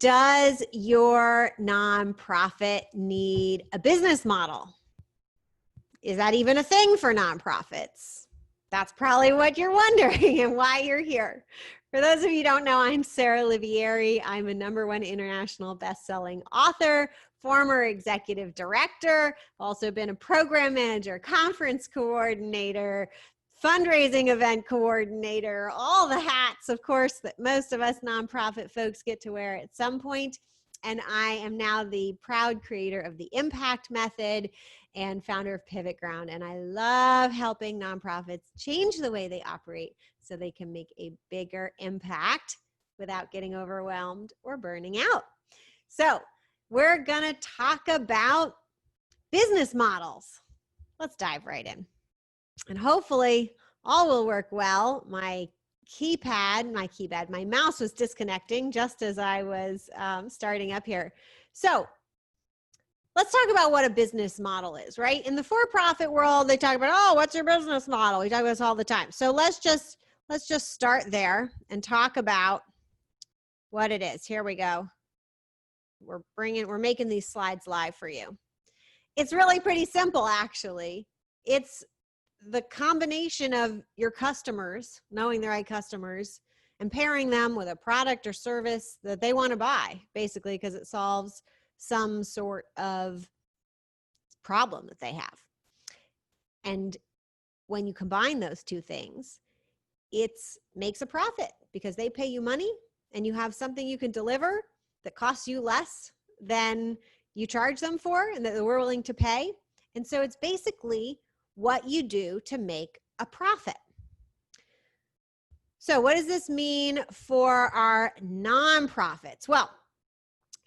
Does your nonprofit need a business model? Is that even a thing for nonprofits? That's probably what you're wondering and why you're here. For those of you who don't know, I'm Sarah Livieri. I'm a #1 international best-selling author, former executive director, also been a program manager, conference coordinator, fundraising event coordinator, all the hats, of course, that most of us nonprofit folks get to wear at some point. And I am now the proud creator of the Impact Method and founder of PivotGround. And I love helping nonprofits change the way they operate so they can make a bigger impact without getting overwhelmed or burning out. So we're going to talk about business models. Let's dive right in. And hopefully all will work well. My mouse was disconnecting just as I was starting up here. So let's talk about what a business model is, right? In the for-profit world, they talk about, oh, what's your business model? We talk about this all the time. So let's just start there and talk about what it is. Here we go. We're making these slides live for you. It's really pretty simple, actually. It's the combination of your customers, knowing the right customers, and pairing them with a product or service that they want to buy, basically, because it solves some sort of problem that they have. And when you combine those two things, it makes a profit because they pay you money and you have something you can deliver that costs you less than you charge them for and that we're willing to pay. And so it's basically what you do to make a profit. So what does this mean for our nonprofits? Well,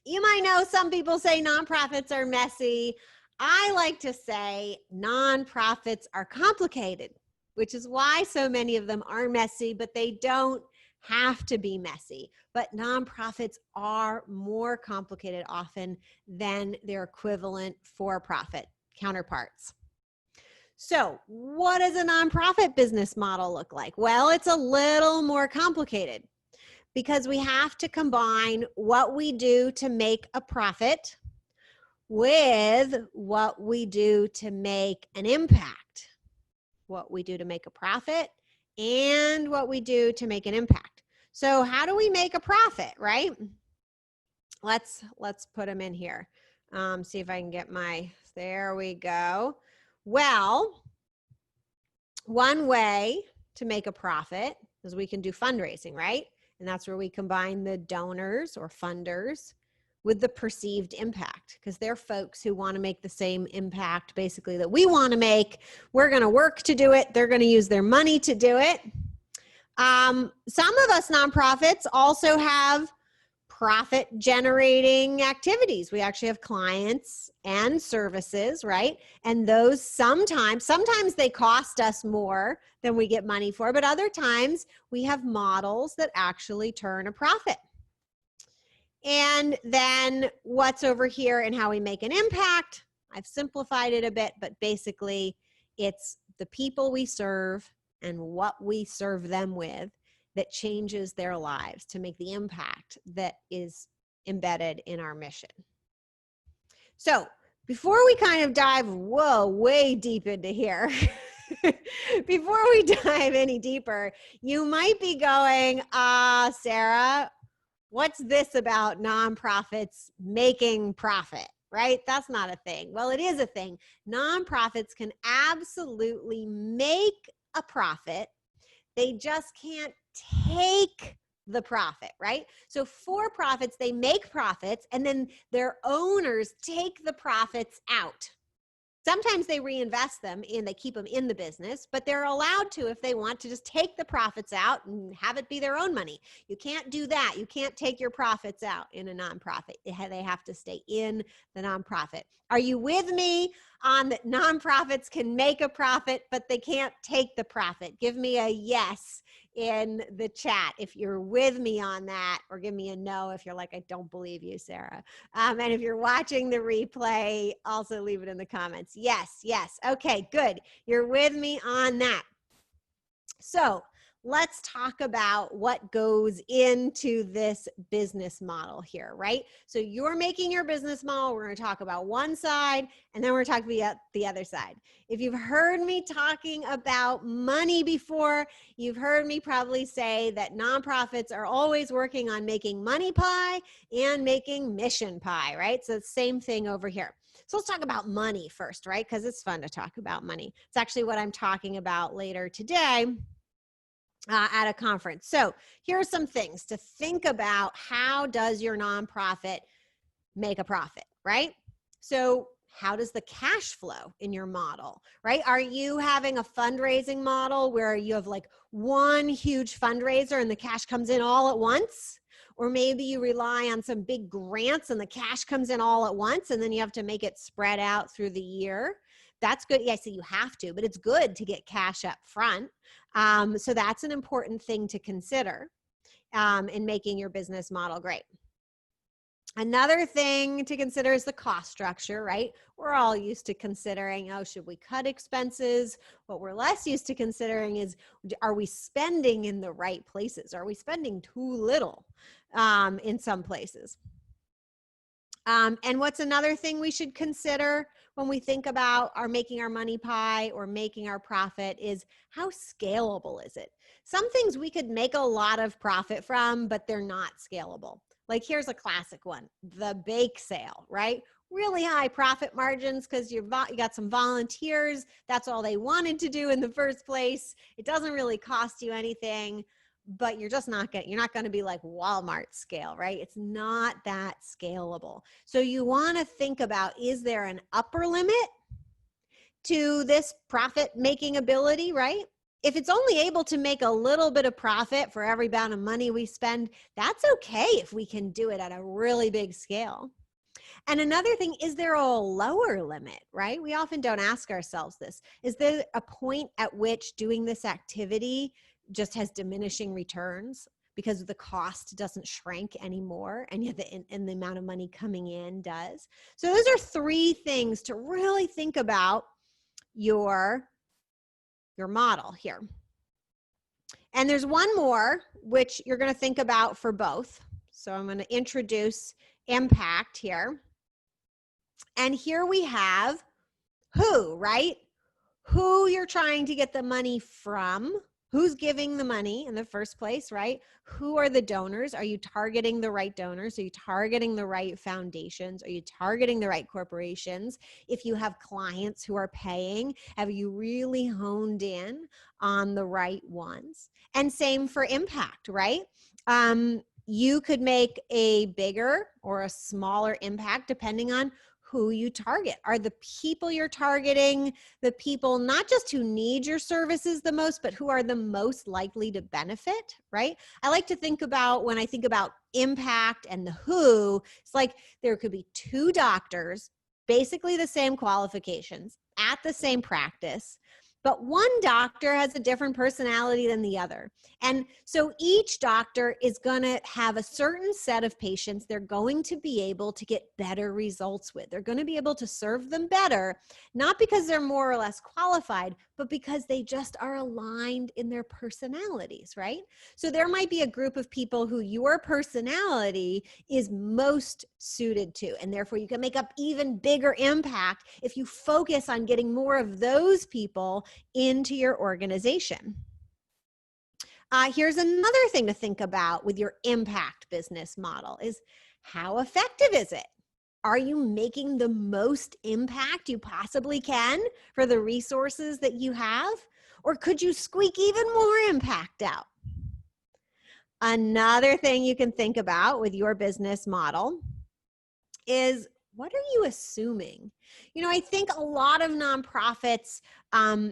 you might know some people say nonprofits are messy. I like to say nonprofits are complicated, which is why so many of them are messy, but they don't have to be messy. But nonprofits are more complicated often than their equivalent for-profit counterparts. So what does a nonprofit business model look like? Well, it's a little more complicated because we have to combine what we do to make a profit with what we do to make an impact. What we do to make a profit and what we do to make an impact. So how do we make a profit, right? Let's put them in here. See if I can get there we go. Well, one way to make a profit is we can do fundraising, right? And that's where we combine the donors or funders with the perceived impact, because they're folks who want to make the same impact basically that we want to make. We're going to work to do it. They're going to use their money to do it. Some of us nonprofits also have profit generating activities. We actually have clients and services, right? And those sometimes they cost us more than we get money for, but other times we have models that actually turn a profit. And then what's over here and how we make an impact, I've simplified it a bit, but basically it's the people we serve and what we serve them with that changes their lives to make the impact that is embedded in our mission. So before we kind of dive, way deep into here, before we dive any deeper, you might be going, Sarah, what's this about nonprofits making profit, right? That's not a thing. Well, it is a thing. Nonprofits can absolutely make a profit. They just can't take the profit, right? So for-profits, they make profits and then their owners take the profits out. Sometimes they reinvest them and they keep them in the business, but they're allowed to, if they want, to just take the profits out and have it be their own money. You can't do that. You can't take your profits out in a nonprofit. They have to stay in the nonprofit. Are you with me on that nonprofits can make a profit, but they can't take the profit? Give me a yes in the chat if you're with me on that, or give me a no if you're like, I don't believe you, Sarah. And if you're watching the replay, also leave it in the comments. Yes, yes. Okay, good. You're with me on that. So let's talk about what goes into this business model here, right? So you're making your business model. We're going to talk about one side, and then we're going to talk about the other side. If you've heard me talking about money before, you've heard me probably say that nonprofits are always working on making money pie and making mission pie, right? So it's the same thing over here. So let's talk about money first, right? Because it's fun to talk about money. It's actually what I'm talking about later today at a conference. So here are some things to think about. How does your nonprofit make a profit, right? So how does the cash flow in your model, right? Are you having a fundraising model where you have like one huge fundraiser and the cash comes in all at once? Or maybe you rely on some big grants and the cash comes in all at once and then you have to make it spread out through the year. That's good. Yeah, so you have to, but it's good to get cash up front. So that's an important thing to consider in making your business model great. Another thing to consider is the cost structure, right? We're all used to considering, oh, should we cut expenses? What we're less used to considering is, are we spending in the right places? Are we spending too little in some places? And what's another thing we should consider when we think about making our money pie or making our profit is how scalable is it? Some things we could make a lot of profit from, but they're not scalable. Like here's a classic one, the bake sale, right? Really high profit margins because you got some volunteers. That's all they wanted to do in the first place. It doesn't really cost you anything, but you're not going to be like Walmart scale, right? It's not that scalable. So you want to think about, is there an upper limit to this profit making ability, right? If it's only able to make a little bit of profit for every pound of money we spend, that's okay if we can do it at a really big scale. And another thing, is there a lower limit, right? We often don't ask ourselves this. Is there a point at which doing this activity just has diminishing returns because the cost doesn't shrink anymore and yet the amount of money coming in does? So those are three things to really think about your model here. And there's one more which you're going to think about for both. So I'm going to introduce impact here. And here we have who, right? Who you're trying to get the money from, who's giving the money in the first place, right? Who are the donors? Are you targeting the right donors? Are you targeting the right foundations? Are you targeting the right corporations? If you have clients who are paying, have you really honed in on the right ones? And same for impact, right? You could make a bigger or a smaller impact depending on who you target. Are the people you're targeting the people not just who need your services the most, but who are the most likely to benefit, right? I like to think about, when I think about impact and the who, it's like there could be two doctors, basically the same qualifications, at the same practice, but one doctor has a different personality than the other. And so each doctor is going to have a certain set of patients they're going to be able to get better results with. They're going to be able to serve them better, not because they're more or less qualified, but because they just are aligned in their personalities, right? So there might be a group of people who your personality is most suited to, and therefore you can make up even bigger impact if you focus on getting more of those people into your organization. Here's another thing to think about with your impact business model is, how effective is it? Are you making the most impact you possibly can for the resources that you have? Or could you squeak even more impact out? Another thing you can think about with your business model is, what are you assuming? You know, I think a lot of nonprofits,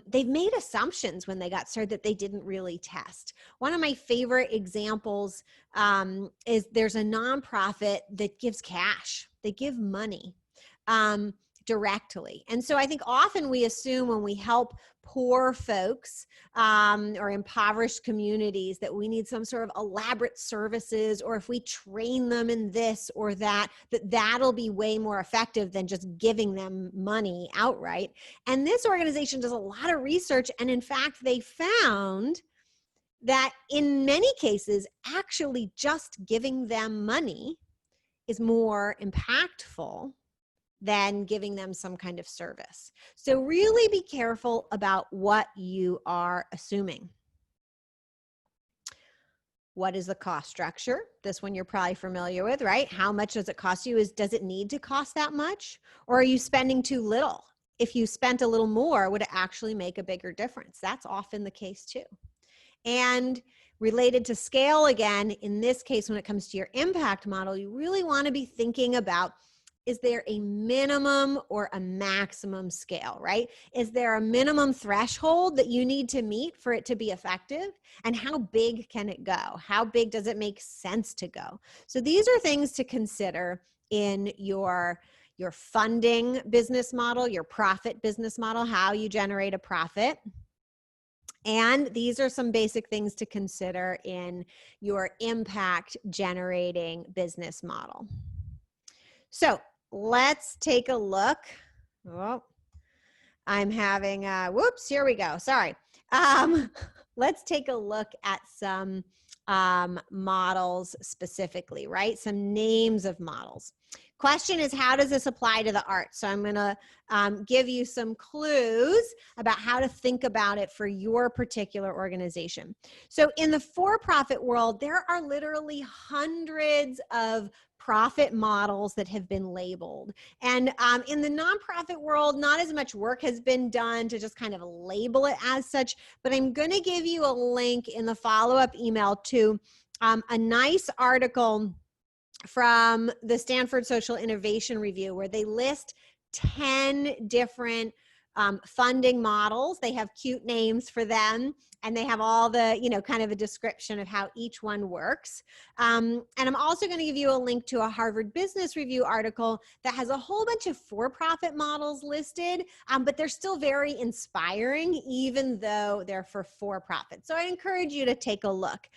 they've made assumptions when they got started that they didn't really test. One of my favorite examples is there's a nonprofit that gives cash. They give money directly. And so I think often we assume when we help poor folks or impoverished communities that we need some sort of elaborate services, or if we train them in this or that, that'll be way more effective than just giving them money outright. And this organization does a lot of research, and in fact, they found that in many cases, actually just giving them money is more impactful than giving them some kind of service. So really be careful about what you are assuming. What is the cost structure? This one you're probably familiar with, right? How much does it cost you? Does it need to cost that much? Or are you spending too little? If you spent a little more, would it actually make a bigger difference? That's often the case too. And related to scale, again, in this case, when it comes to your impact model, you really want to be thinking about, is there a minimum or a maximum scale, right? Is there a minimum threshold that you need to meet for it to be effective? And how big can it go? How big does it make sense to go? So these are things to consider in your funding business model, your profit business model, how you generate a profit. And these are some basic things to consider in your impact generating business model. So let's take a look. Oh, I'm having whoops, here we go. Sorry. Let's take a look at some models specifically, right? Some names of models. Question is, how does this apply to the art? So I'm going to give you some clues about how to think about it for your particular organization. So in the for-profit world, there are literally hundreds of profit models that have been labeled. And in the nonprofit world, not as much work has been done to just kind of label it as such, but I'm going to give you a link in the follow-up email to a nice article from the Stanford Social Innovation Review where they list 10 different funding models. They have cute names for them, and they have all the, kind of a description of how each one works. And I'm also going to give you a link to a Harvard Business Review article that has a whole bunch of for-profit models listed, but they're still very inspiring, even though they're for-profit. So I encourage you to take a look.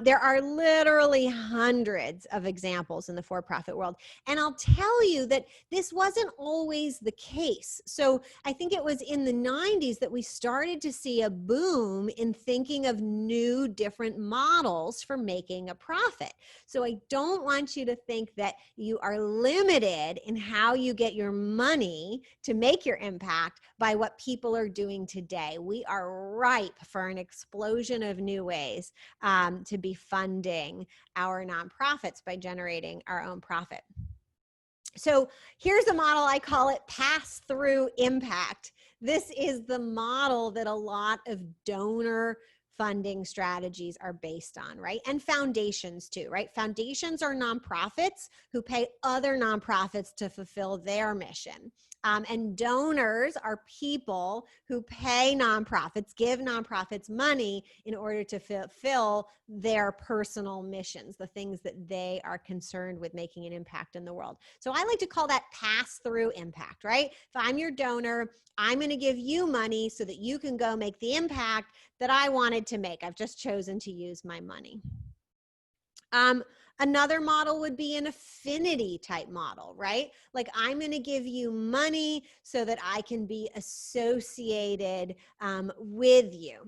There are literally hundreds of examples in the for-profit world. And I'll tell you that this wasn't always the case. So I think it was in the 90s that we started to see a boom in thinking of new, different models for making a profit. So I don't want you to think that you are limited in how you get your money to make your impact by what people are doing today. We are ripe for an explosion of new ways to be funding our nonprofits by generating our own profit. So here's a model, I call it pass-through impact. This is the model that a lot of donor funding strategies are based on, right? And foundations too, right? Foundations are nonprofits who pay other nonprofits to fulfill their mission. And donors are people who pay nonprofits, give nonprofits money in order to fulfill their personal missions, the things that they are concerned with making an impact in the world. So I like to call that pass-through impact, right? If I'm your donor, I'm going to give you money so that you can go make the impact that I wanted to make. I've just chosen to use my money. Another model would be an affinity type model, right? Like I'm going to give you money so that I can be associated with you.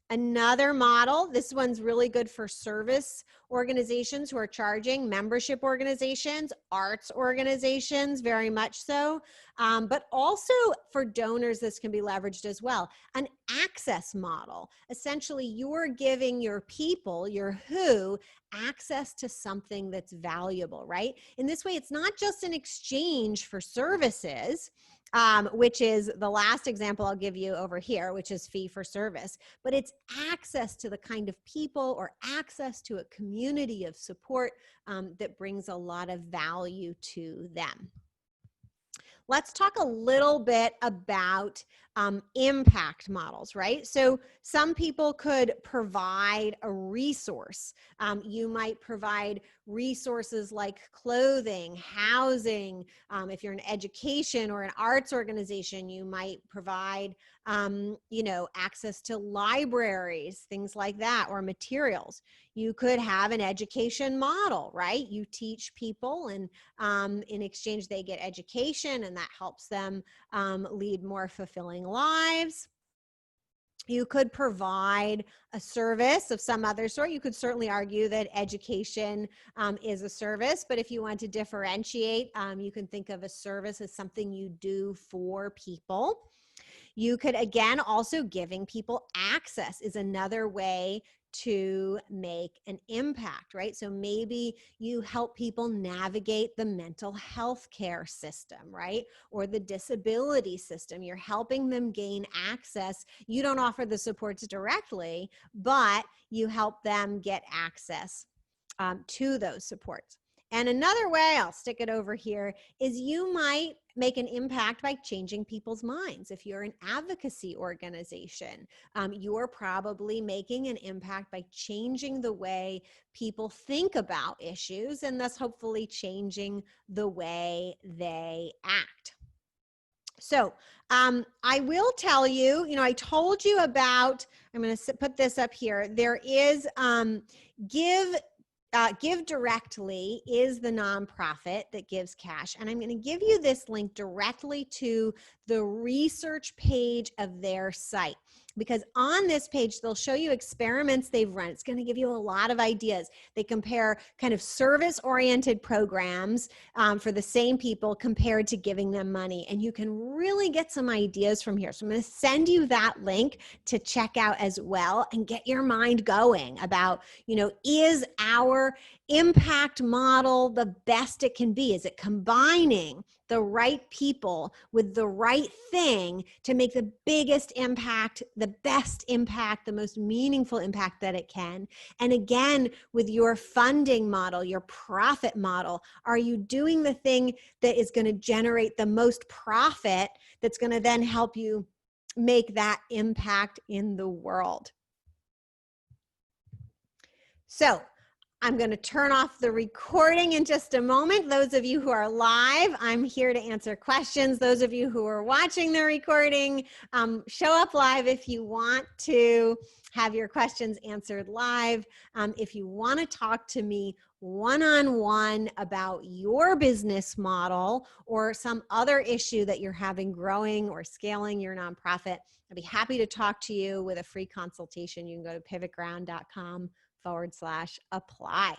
Another model, this one's really good for service organizations who are charging, membership organizations, arts organizations, very much so. But also for donors, this can be leveraged as well. An access model, essentially you're giving your people, your who, access to something that's valuable, right? In this way, it's not just an exchange for services, which is the last example I'll give you over here, which is fee for service, but it's access to the kind of people or access to a community of support that brings a lot of value to them. Let's talk a little bit about impact models, right? So some people could provide a resource. You might provide resources like clothing, housing. If you're an education or an arts organization, you might provide, access to libraries, things like that, or materials. You could have an education model, right? You teach people and in exchange they get education and that helps them lead more fulfilling lives. You could provide a service of some other sort. You could certainly argue that education is a service, but if you want to differentiate, you can think of a service as something you do for people. You could, again, also giving people access is another way to make an impact, right? So maybe you help people navigate the mental health care system, right? Or the disability system. You're helping them gain access. You don't offer the supports directly, but you help them get access to those supports. And another way, I'll stick it over here, is you might make an impact by changing people's minds. If you're an advocacy organization, you're probably making an impact by changing the way people think about issues and thus hopefully changing the way they act. So I will tell you, I told you about, I'm going to put this up here. There is Give Directly is the nonprofit that gives cash. And I'm going to give you this link directly to the research page of their site, because on this page, they'll show you experiments they've run. It's going to give you a lot of ideas. They compare kind of service-oriented programs for the same people compared to giving them money. And you can really get some ideas from here. So I'm going to send you that link to check out as well and get your mind going about, is our impact model the best it can be? Is it combining the right people with the right thing to make the biggest impact, the best impact, the most meaningful impact that it can? And again, with your funding model, your profit model, are you doing the thing that is going to generate the most profit that's going to then help you make that impact in the world? So I'm going to turn off the recording in just a moment. Those of you who are live, I'm here to answer questions. Those of you who are watching the recording, show up live if you want to have your questions answered live. If you want to talk to me one-on-one about your business model or some other issue that you're having growing or scaling your nonprofit, I'd be happy to talk to you with a free consultation. You can go to pivotground.com/apply.